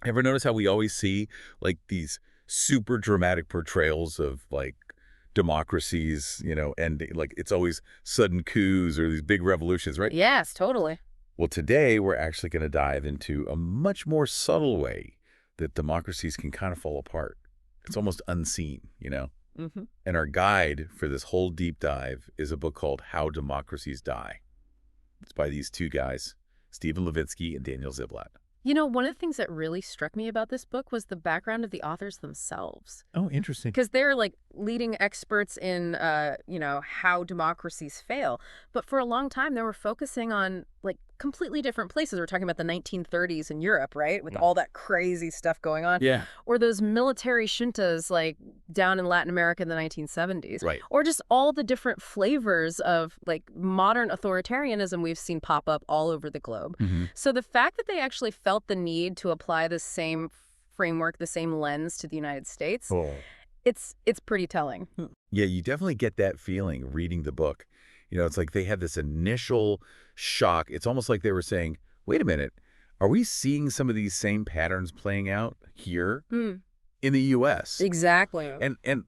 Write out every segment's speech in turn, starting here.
Ever notice how we always see like these super dramatic portrayals of like democracies, and like it's always sudden coups or these big revolutions, right? Yes, totally. Well, today we're actually going to dive into a much more subtle way that democracies can kind of fall apart. It's almost unseen. Mm-hmm. And our guide for this whole deep dive is a book called How Democracies Die. It's by these two guys, Stephen Levitsky and Daniel Ziblatt. One of the things that really struck me about this book was the background of the authors themselves. Oh, interesting. Because they're like leading experts in, how democracies fail. But for a long time, they were focusing on like completely different places. We're talking about the 1930s in Europe, right? With all that crazy stuff going on. Yeah. Or those military juntas like down in Latin America in the 1970s. Right. Or just all the different flavors of like modern authoritarianism we've seen pop up all over the globe. Mm-hmm. So the fact that they actually felt the need to apply the same framework, the same lens to the United States, it's pretty telling. Yeah, you definitely get that feeling reading the book. It's like they had this initial shock. It's almost like they were saying, wait a minute, are we seeing some of these same patterns playing out here in the U.S.? Exactly. And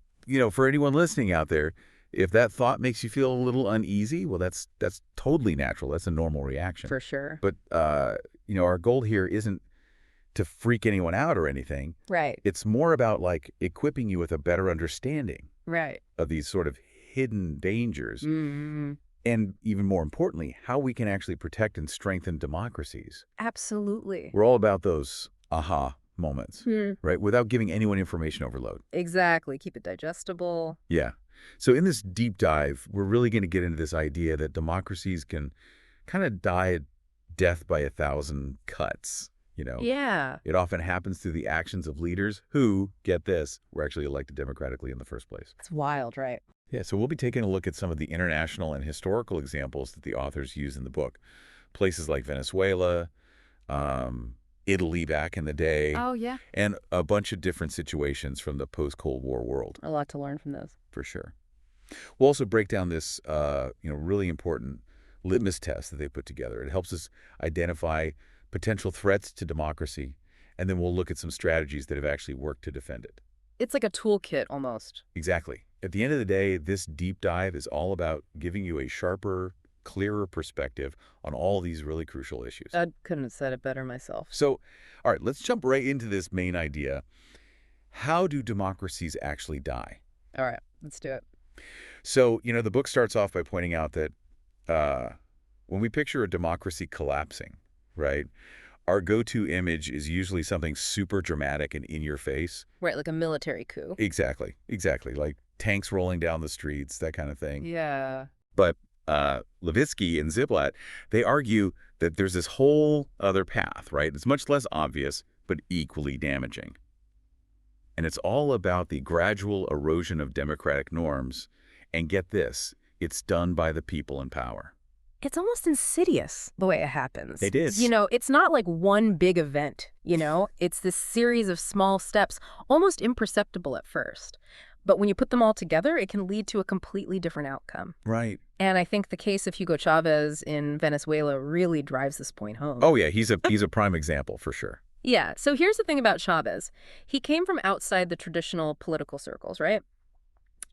for anyone listening out there, if that thought makes you feel a little uneasy, well, that's totally natural. That's a normal reaction. For sure. But, our goal here isn't to freak anyone out or anything. Right. It's more about like equipping you with a better understanding of these sort of hidden dangers. Mm-hmm. And even more importantly, how we can actually protect and strengthen democracies. Absolutely. We're all about those aha moments, right? Without giving anyone information overload. Exactly. Keep it digestible. Yeah. So in this deep dive, we're really going to get into this idea that democracies can kind of die a death by 1,000 cuts. Yeah. It often happens through the actions of leaders who, get this, were actually elected democratically in the first place. It's wild, right? Yeah, so we'll be taking a look at some of the international and historical examples that the authors use in the book. Places like Venezuela, Italy back in the day. Oh, yeah. And a bunch of different situations from the post-Cold War world. A lot to learn from those. For sure. We'll also break down this, really important litmus test that they put together. It helps us identify potential threats to democracy, and then we'll look at some strategies that have actually worked to defend it. It's like a toolkit almost. Exactly. At the end of the day, this deep dive is all about giving you a sharper, clearer perspective on all these really crucial issues. I couldn't have said it better myself. So, all right, let's jump right into this main idea. How do democracies actually die? All right, let's do it. So, the book starts off by pointing out that when we picture a democracy collapsing, right, our go-to image is usually something super dramatic and in your face. Right, like a military coup. Exactly. Like tanks rolling down the streets, that kind of thing. Yeah. But Levitsky and Ziblatt, they argue that there's this whole other path, right? It's much less obvious, but equally damaging. And it's all about the gradual erosion of democratic norms. And get this, it's done by the people in power. It's almost insidious the way it happens. It is. It's not like one big event, It's this series of small steps, almost imperceptible at first. But when you put them all together, it can lead to a completely different outcome. Right. And I think the case of Hugo Chávez in Venezuela really drives this point home. Oh, yeah, he's a prime example for sure. Yeah, so here's the thing about Chávez. He came from outside the traditional political circles, right?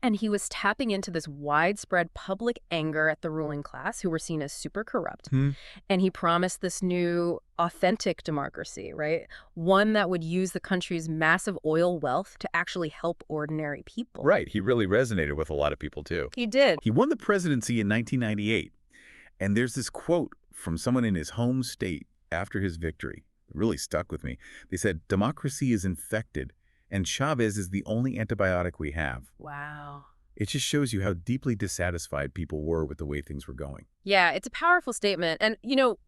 And he was tapping into this widespread public anger at the ruling class, who were seen as super corrupt. And he promised this new authentic democracy, right? One that would use the country's massive oil wealth to actually help ordinary people. Right. He really resonated with a lot of people, too. He did. He won the presidency in 1998. And there's this quote from someone in his home state after his victory. It really stuck with me. They said, "Democracy is infected, and Chávez is the only antibiotic we have." Wow. It just shows you how deeply dissatisfied people were with the way things were going. Yeah, it's a powerful statement. And,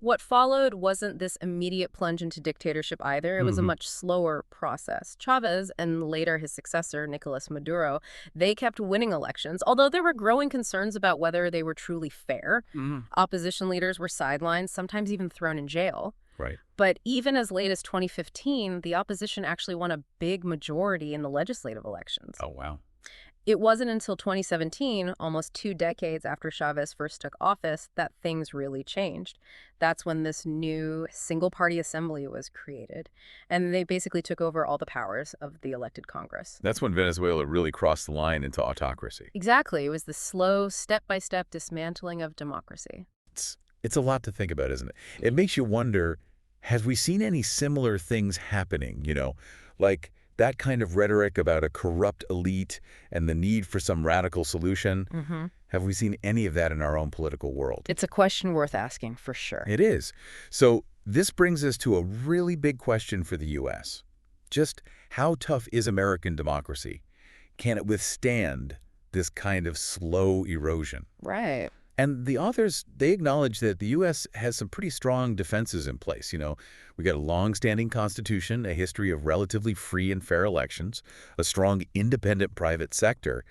what followed wasn't this immediate plunge into dictatorship either. It was a much slower process. Chávez and later his successor, Nicolas Maduro, they kept winning elections, although there were growing concerns about whether they were truly fair. Opposition leaders were sidelined, sometimes even thrown in jail. Right. But even as late as 2015, the opposition actually won a big majority in the legislative elections. Oh, wow. It wasn't until 2017, almost 2 decades after Chavez first took office, that things really changed. That's when this new single-party assembly was created, and they basically took over all the powers of the elected Congress. That's when Venezuela really crossed the line into autocracy. Exactly. It was the slow, step-by-step dismantling of democracy. It's a lot to think about, isn't it? It makes you wonder, have we seen any similar things happening, like that kind of rhetoric about a corrupt elite and the need for some radical solution? Have we seen any of that in our own political world? It's a question worth asking, for sure. It is. So this brings us to a really big question for the U.S. Just how tough is American democracy? Can it withstand this kind of slow erosion? Right. And the authors, they acknowledge that the U.S. has some pretty strong defenses in place. We got a long-standing constitution, a history of relatively free and fair elections, a strong independent private sector.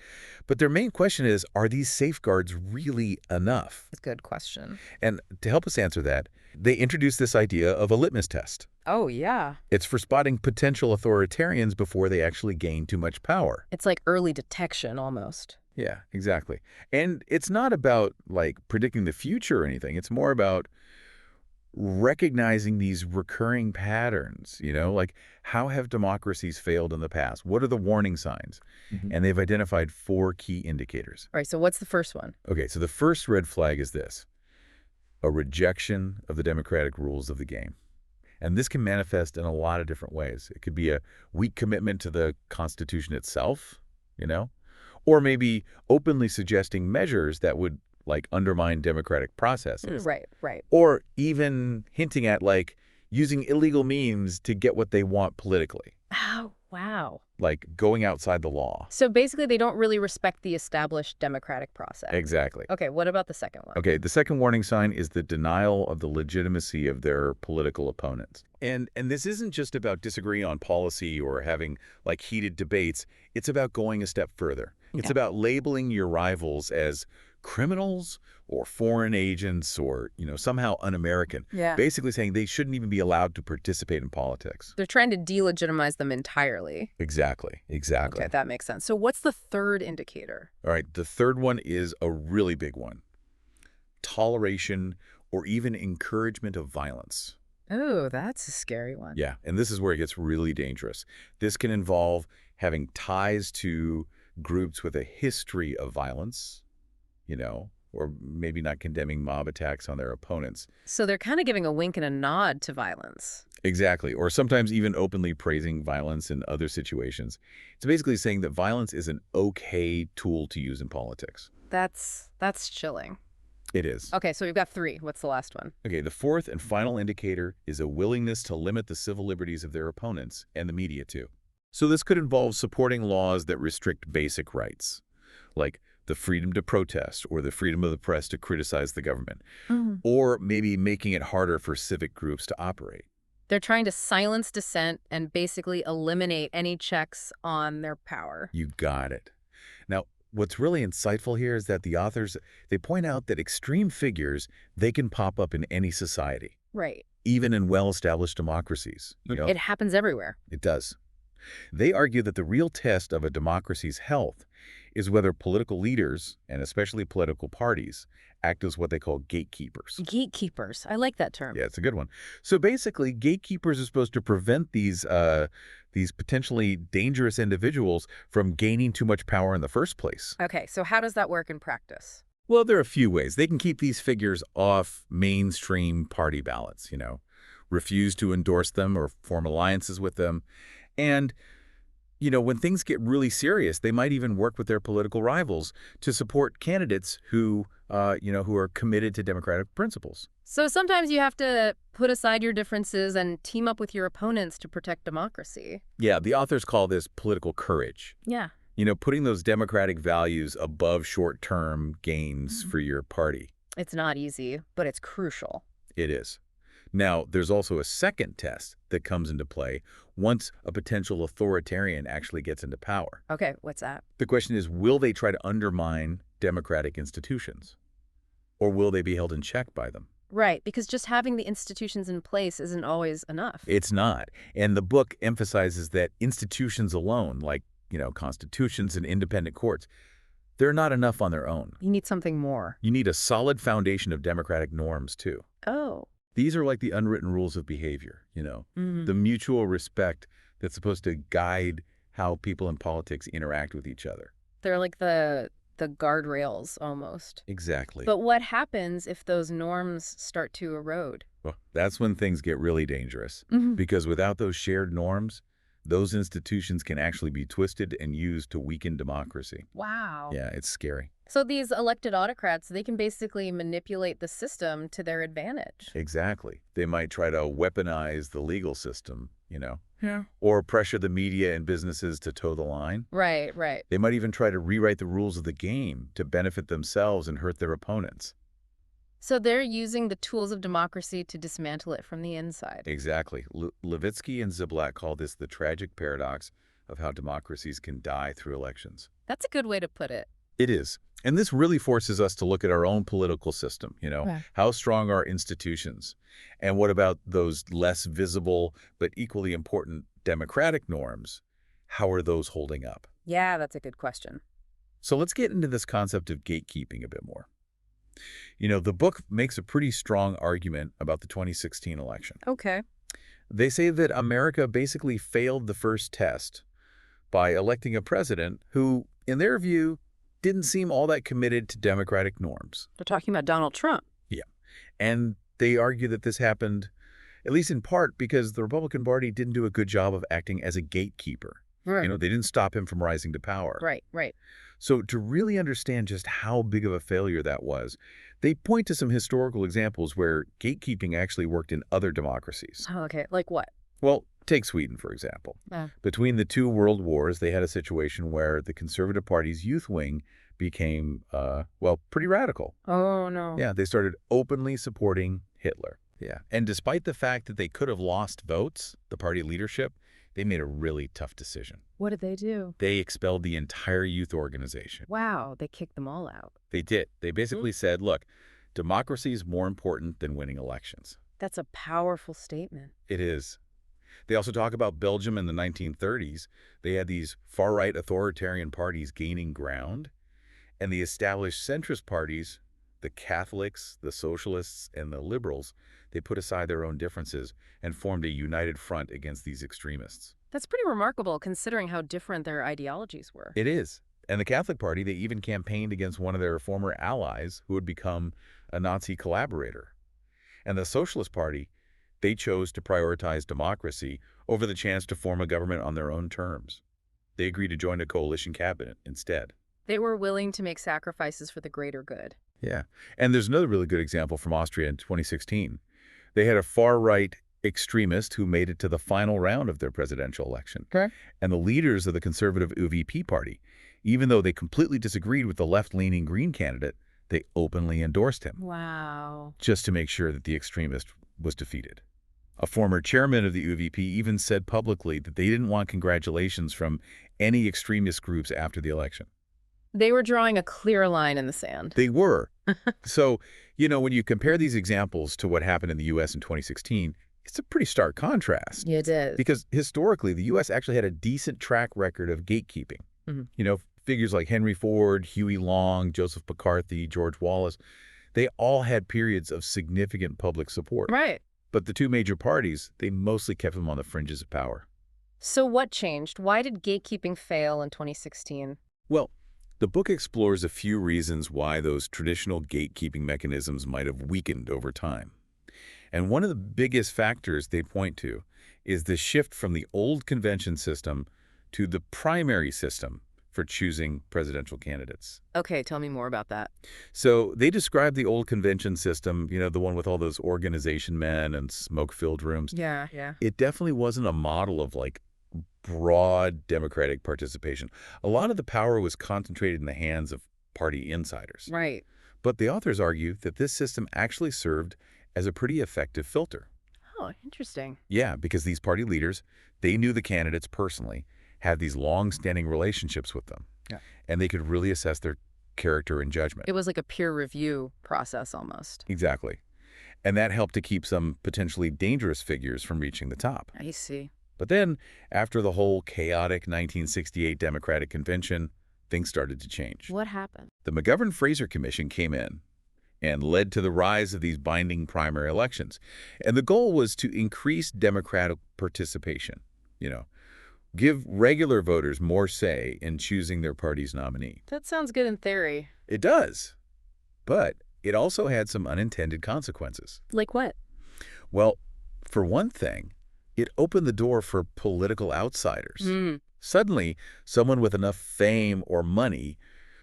But their main question is, are these safeguards really enough? That's a good question. And to help us answer that, they introduced this idea of a litmus test. Oh, yeah. It's for spotting potential authoritarians before they actually gain too much power. It's like early detection, almost. Yeah, exactly. And it's not about, predicting the future or anything. It's more about recognizing these recurring patterns, like how have democracies failed in the past? What are the warning signs? And they've identified 4 key indicators. All right, so what's the first one? Okay, so the first red flag is this: a rejection of the democratic rules of the game. And this can manifest in a lot of different ways. It could be a weak commitment to the Constitution itself, or maybe openly suggesting measures that would, undermine democratic processes. Right. Or even hinting at, using illegal means to get what they want politically. Oh, wow. Like going outside the law. So basically, they don't really respect the established democratic process. Exactly. Okay, what about the second one? Okay, the second warning sign is the denial of the legitimacy of their political opponents. And this isn't just about disagreeing on policy or having, heated debates. It's about going a step further. Okay. It's about labeling your rivals as criminals or foreign agents or, somehow un-American. Yeah. Basically saying they shouldn't even be allowed to participate in politics. They're trying to delegitimize them entirely. Exactly. Okay, that makes sense. So what's the third indicator? All right, the third one is a really big one: toleration or even encouragement of violence. Oh, that's a scary one. Yeah, and this is where it gets really dangerous. This can involve having ties to groups with a history of violence, or maybe not condemning mob attacks on their opponents. So they're kind of giving a wink and a nod to violence. Exactly, or sometimes even openly praising violence in other situations. It's basically saying that violence is an okay tool to use in politics. That's chilling. It is. Okay, so we've got 3. What's the last one? Okay, the fourth and final indicator is a willingness to limit the civil liberties of their opponents, and the media too. So this could involve supporting laws that restrict basic rights, like the freedom to protest or the freedom of the press to criticize the government, or maybe making it harder for civic groups to operate. They're trying to silence dissent and basically eliminate any checks on their power. You got it. Now, what's really insightful here is that the authors, they point out that extreme figures, they can pop up in any society. Right. Even in well-established democracies. It happens everywhere. It does. They argue that the real test of a democracy's health is whether political leaders, and especially political parties, act as what they call gatekeepers. Gatekeepers. I like that term. Yeah, it's a good one. So basically, gatekeepers are supposed to prevent these potentially dangerous individuals from gaining too much power in the first place. Okay, so how does that work in practice? Well, there are a few ways. They can keep these figures off mainstream party ballots, refuse to endorse them or form alliances with them. And when things get really serious, they might even work with their political rivals to support candidates who are committed to democratic principles. So sometimes you have to put aside your differences and team up with your opponents to protect democracy. Yeah, the authors call this political courage. Yeah. Putting those democratic values above short-term gains for your party. It's not easy, but it's crucial. It is. Now, there's also a second test that comes into play once a potential authoritarian actually gets into power. Okay, what's that? The question is, will they try to undermine democratic institutions? Or will they be held in check by them? Right, because just having the institutions in place isn't always enough. It's not. And the book emphasizes that institutions alone, like constitutions and independent courts, they're not enough on their own. You need something more. You need a solid foundation of democratic norms, too. Oh. These are like the unwritten rules of behavior, the mutual respect that's supposed to guide how people in politics interact with each other. They're like the guardrails almost. Exactly. But what happens if those norms start to erode? Well, that's when things get really dangerous. Mhm. Because without those shared norms, those institutions can actually be twisted and used to weaken democracy. Wow. Yeah, it's scary. So these elected autocrats, they can basically manipulate the system to their advantage. Exactly. They might try to weaponize the legal system, Yeah. or pressure the media and businesses to toe the line. Right, right. They might even try to rewrite the rules of the game to benefit themselves and hurt their opponents. So they're using the tools of democracy to dismantle it from the inside. Exactly. Levitsky and Ziblatt call this the tragic paradox of how democracies can die through elections. That's a good way to put it. It is. And this really forces us to look at our own political system, Yeah. How strong are institutions? And what about those less visible but equally important democratic norms? How are those holding up? Yeah, that's a good question. So let's get into this concept of gatekeeping a bit more. The book makes a pretty strong argument about the 2016 election. Okay. They say that America basically failed the first test by electing a president who, in their view, didn't seem all that committed to democratic norms. They're talking about Donald Trump. Yeah. And they argue that this happened, at least in part, because the Republican Party didn't do a good job of acting as a gatekeeper. Right. They didn't stop him from rising to power. Right, right. So to really understand just how big of a failure that was, they point to some historical examples where gatekeeping actually worked in other democracies. Oh, okay. Like what? Well, take Sweden, for example. Between the two world wars, they had a situation where the Conservative Party's youth wing became, pretty radical. Oh, no. Yeah, they started openly supporting Hitler. Yeah. And despite the fact that they could have lost votes, the party leadership, they made a really tough decision. What did they do? They expelled the entire youth organization. Wow, they kicked them all out. They did. They basically said, look, democracy is more important than winning elections. That's a powerful statement. It is. They also talk about Belgium in the 1930s. They had these far-right authoritarian parties gaining ground, and the established centrist parties, the Catholics, the socialists, and the liberals, they put aside their own differences and formed a united front against these extremists. That's pretty remarkable considering how different their ideologies were. It is. And the Catholic Party, they even campaigned against one of their former allies who had become a Nazi collaborator. And the Socialist Party, they chose to prioritize democracy over the chance to form a government on their own terms. They agreed to join a coalition cabinet instead. They were willing to make sacrifices for the greater good. Yeah. And there's another really good example from Austria in 2016. They had a far-right extremist who made it to the final round of their presidential election. Okay. And the leaders of the conservative ÖVP party, even though they completely disagreed with the left-leaning Green candidate, they openly endorsed him. Wow. Just to make sure that the extremist was defeated. A former chairman of the ÖVP even said publicly that they didn't want congratulations from any extremist groups after the election. They were drawing a clear line in the sand. They were. So, when you compare these examples to what happened in the U.S. in 2016, it's a pretty stark contrast. Yeah, it is. Because historically, the U.S. actually had a decent track record of gatekeeping. Figures like Henry Ford, Huey Long, Joseph McCarthy, George Wallace, they all had periods of significant public support. Right. But the two major parties, they mostly kept them on the fringes of power. So what changed? Why did gatekeeping fail in 2016? Well, the book explores a few reasons why those traditional gatekeeping mechanisms might have weakened over time. And one of the biggest factors they point to is the shift from the old convention system to the primary system for choosing presidential candidates. Okay, tell me more about that. So they describe the old convention system, the one with all those organization men and smoke-filled rooms. Yeah. It definitely wasn't a model of broad democratic participation. A lot of the power was concentrated in the hands of party insiders. Right. But the authors argue that this system actually served as a pretty effective filter. Oh, interesting. Yeah, because these party leaders, they knew the candidates personally, had these long-standing relationships with them. Yeah. And they could really assess their character and judgment. It was like a peer review process almost. Exactly. And that helped to keep some potentially dangerous figures from reaching the top. I see. But then, after the whole chaotic 1968 Democratic Convention, things started to change. What happened? The McGovern-Fraser Commission came in and led to the rise of these binding primary elections. And the goal was to increase Democratic participation, you know, give regular voters more say in choosing their party's nominee. That sounds good in theory. It does, but it also had some unintended consequences. Like what? Well, for one thing, it opened the door for political outsiders. Suddenly, someone with enough fame or money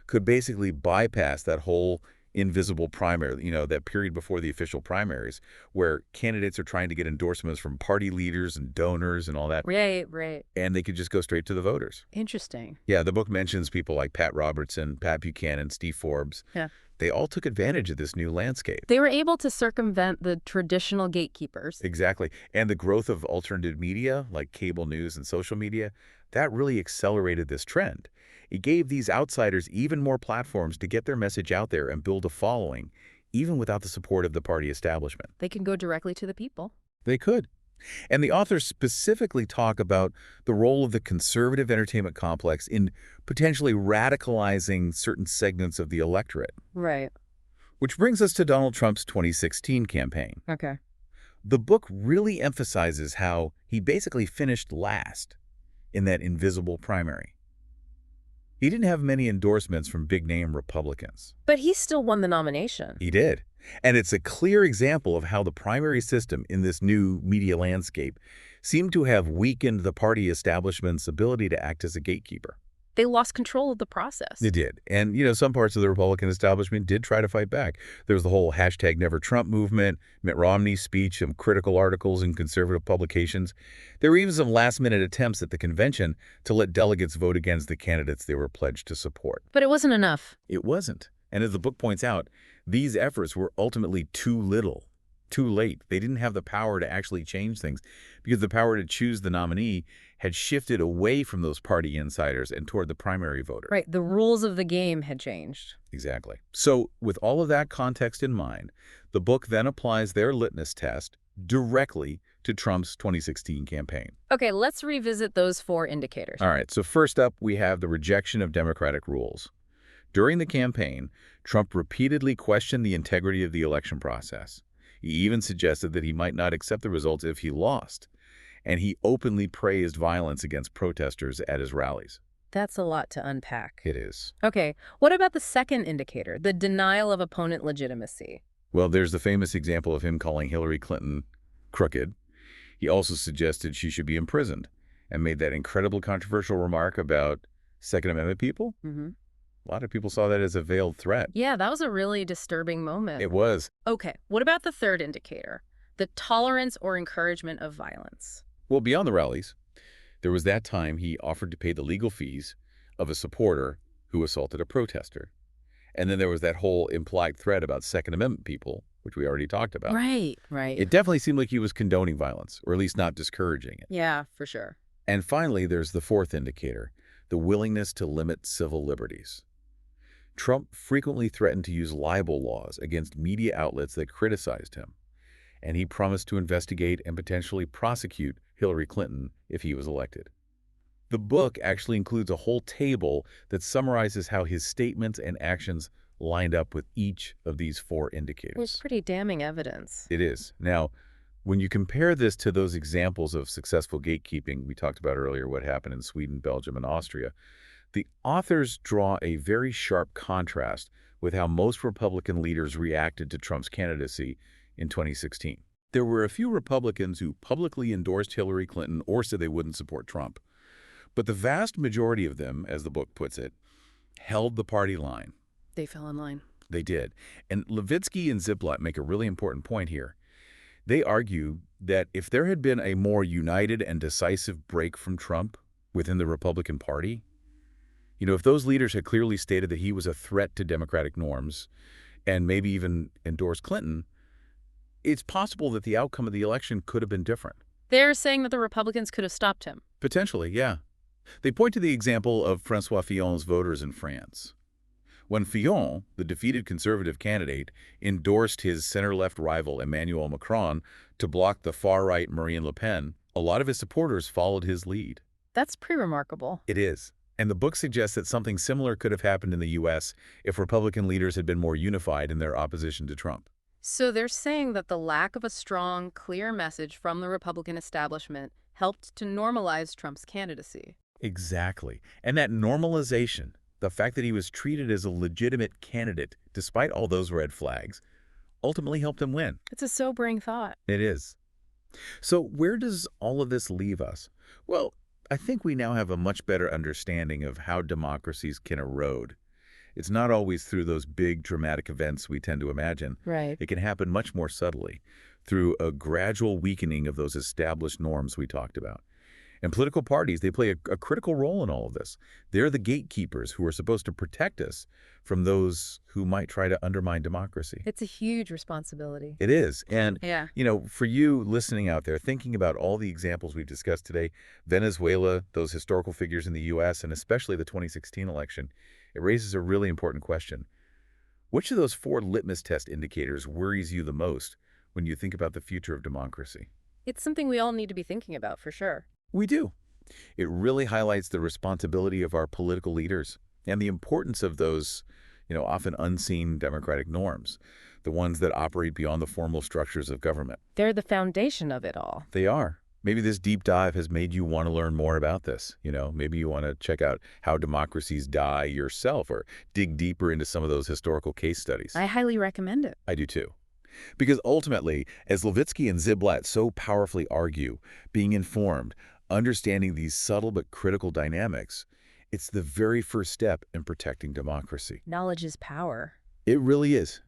could basically bypass that whole invisible primary, that period before the official primaries, where candidates are trying to get endorsements from party leaders and donors and all that. Right, right. And they could just go straight to the voters. Interesting. Yeah, the book mentions people like Pat Robertson, Pat Buchanan, Steve Forbes. Yeah. They all took advantage of this new landscape. They were able to circumvent the traditional gatekeepers. Exactly. And the growth of alternative media, like cable news and social media, that really accelerated this trend. It gave these outsiders even more platforms to get their message out there and build a following, even without the support of the party establishment. They can go directly to the people. They could. And the authors specifically talk about the role of the conservative entertainment complex in potentially radicalizing certain segments of the electorate. Right. Which brings us to Donald Trump's 2016 campaign. Okay. The book really emphasizes how he basically finished last in that invisible primary. He didn't have many endorsements from big-name Republicans. But he still won the nomination. He did. And it's a clear example of how the primary system in this new media landscape seemed to have weakened the party establishment's ability to act as a gatekeeper. They lost control of the process. It did. And, some parts of the Republican establishment did try to fight back. There was the whole #NeverTrump movement, Mitt Romney's speech, some critical articles in conservative publications. There were even some last-minute attempts at the convention to let delegates vote against the candidates they were pledged to support. But it wasn't enough. It wasn't. And as the book points out, these efforts were ultimately too little, too late. They didn't have the power to actually change things because the power to choose the nominee had shifted away from those party insiders and toward the primary voter. Right. The rules of the game had changed. Exactly. So with all of that context in mind, the book then applies their litmus test directly to Trump's 2016 campaign. Okay, let's revisit those 4 indicators. All right. So first up, we have the rejection of democratic rules. During the campaign, Trump repeatedly questioned the integrity of the election process. He even suggested that he might not accept the results if he lost. And he openly praised violence against protesters at his rallies. That's a lot to unpack. It is. Okay, what about the second indicator, the denial of opponent legitimacy? Well, there's the famous example of him calling Hillary Clinton crooked. He also suggested she should be imprisoned and made that incredibly controversial remark about Second Amendment people. A lot of people saw that as a veiled threat. Yeah, that was a really disturbing moment. It was. Okay, what about the third indicator, the tolerance or encouragement of violence? Well, beyond the rallies, there was that time he offered to pay the legal fees of a supporter who assaulted a protester. And then there was that whole implied threat about Second Amendment people, which we already talked about. Right. It definitely seemed like he was condoning violence, or at least not discouraging it. Yeah, for sure. And finally, there's the fourth indicator, the willingness to limit civil liberties. Trump frequently threatened to use libel laws against media outlets that criticized him, and he promised to investigate and potentially prosecute Hillary Clinton if he was elected. The book actually includes a whole table that summarizes how his statements and actions lined up with each of these 4 indicators. It's pretty damning evidence. It is. Now, when you compare this to those examples of successful gatekeeping we talked about earlier, what happened in Sweden, Belgium, and Austria, the authors draw a very sharp contrast with how most Republican leaders reacted to Trump's candidacy in 2016. There were a few Republicans who publicly endorsed Hillary Clinton or said they wouldn't support Trump. But the vast majority of them, as the book puts it, held the party line. They fell in line. They did. And Levitsky and Ziblatt make a really important point here. They argue that if there had been a more united and decisive break from Trump within the Republican Party, if those leaders had clearly stated that he was a threat to democratic norms and maybe even endorsed Clinton, it's possible that the outcome of the election could have been different. They're saying that the Republicans could have stopped him. Potentially, yeah. They point to the example of François Fillon's voters in France. When Fillon, the defeated conservative candidate, endorsed his center-left rival Emmanuel Macron to block the far-right Marine Le Pen A lot of his supporters followed his lead. That's pretty remarkable. It is. And the book suggests that something similar could have happened in the U.S. if Republican leaders had been more unified in their opposition to Trump. So they're saying that the lack of a strong, clear message from the Republican establishment helped to normalize Trump's candidacy. Exactly. And that normalization, the fact that he was treated as a legitimate candidate despite all those red flags, ultimately helped him win. It's a sobering thought. It is. So where does all of this leave us? Well, I think we now have a much better understanding of how democracies can erode. It's not always through those big dramatic events we tend to imagine. Right. It can happen much more subtly, through a gradual weakening of those established norms we talked about. And political parties, they play a critical role in all of this. They're the gatekeepers who are supposed to protect us from those who might try to undermine democracy. It's a huge responsibility. It is. And, Yeah. for you listening out there, thinking about all the examples we've discussed today, Venezuela, those historical figures in the U.S., and especially the 2016 election, it raises a really important question. Which of those 4 litmus test indicators worries you the most when you think about the future of democracy? It's something we all need to be thinking about, for sure. We do. It really highlights the responsibility of our political leaders and the importance of those, often unseen democratic norms, the ones that operate beyond the formal structures of government. They're the foundation of it all. They are. Maybe this deep dive has made you want to learn more about this. Maybe you want to check out How Democracies Die yourself or dig deeper into some of those historical case studies. I highly recommend it. I do too. Because ultimately, as Levitsky and Ziblatt so powerfully argue, being informed, understanding these subtle but critical dynamics, it's the very first step in protecting democracy. Knowledge is power. It really is.